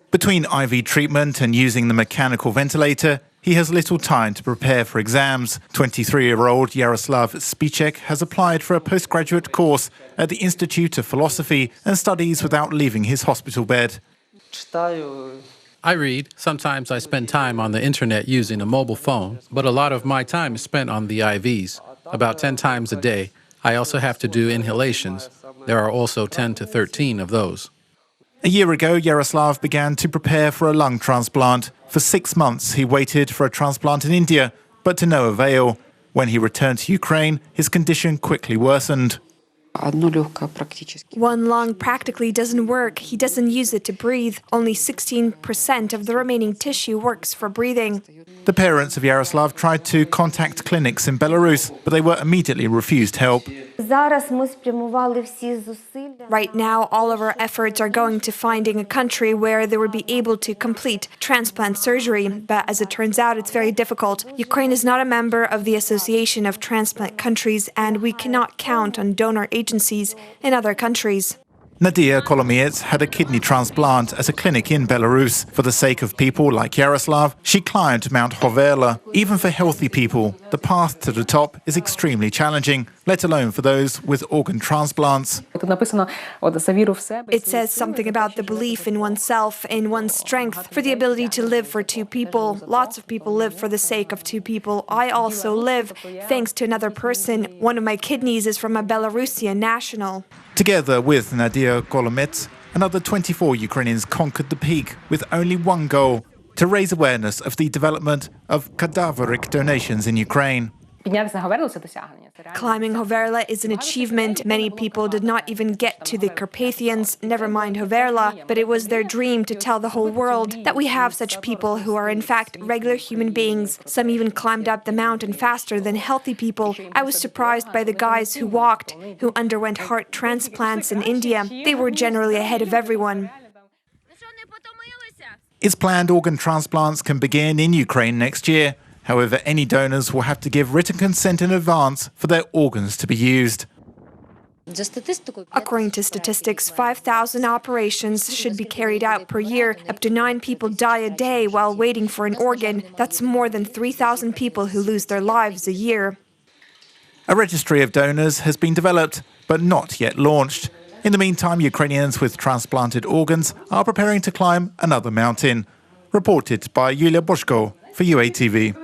Between IV treatment and using the mechanical ventilator, he has little time to prepare for exams. 23-year-old Yaroslav Spicek has applied for a postgraduate course at the Institute of Philosophy and studies without leaving his hospital bed. I read. Sometimes I spend time on the internet using a mobile phone, but a lot of my time is spent on the IVs, about 10 times a day. I also have to do inhalations. There are also 10 to 13 of those. A year ago, Yaroslav began to prepare for a lung transplant. For 6 months, he waited for a transplant in India, but to no avail. When he returned to Ukraine, his condition quickly worsened. One lung practically doesn't work. He doesn't use it to breathe. Only 16% of the remaining tissue works for breathing. The parents of Yaroslav tried to contact clinics in Belarus, but they were immediately refused help. Right now, all of our efforts are going to finding a country where they would be able to complete transplant surgery. But as it turns out, it's very difficult. Ukraine is not a member of the Association of Transplant Countries, and we cannot count on donor agencies in other countries. Nadia Kolomiets had a kidney transplant at a clinic in Belarus. For the sake of people like Yaroslav, she climbed Mount Hoverla. Even for healthy people, the path to the top is extremely challenging, let alone for those with organ transplants. It says something about the belief in oneself, in one's strength, for the ability to live for two people. Lots of people live for the sake of two people. I also live thanks to another person. One of my kidneys is from a Belarusian national. Together with Nadia Kolomiets, another 24 Ukrainians conquered the peak with only one goal: to raise awareness of the development of cadaveric donations in Ukraine. Climbing Hoverla is an achievement. Many people did not even get to the Carpathians, never mind Hoverla, but it was their dream to tell the whole world that we have such people who are in fact regular human beings. Some even climbed up the mountain faster than healthy people. I was surprised by the guys who walked, who underwent heart transplants in India. They were generally ahead of everyone. It's planned organ transplants can begin in Ukraine next year. However, any donors will have to give written consent in advance for their organs to be used. According to statistics, 5,000 operations should be carried out per year. Up to 9 people die a day while waiting for an organ. That's more than 3,000 people who lose their lives a year. A registry of donors has been developed, but not yet launched. In the meantime, Ukrainians with transplanted organs are preparing to climb another mountain. Reported by Yulia Boshko for UATV.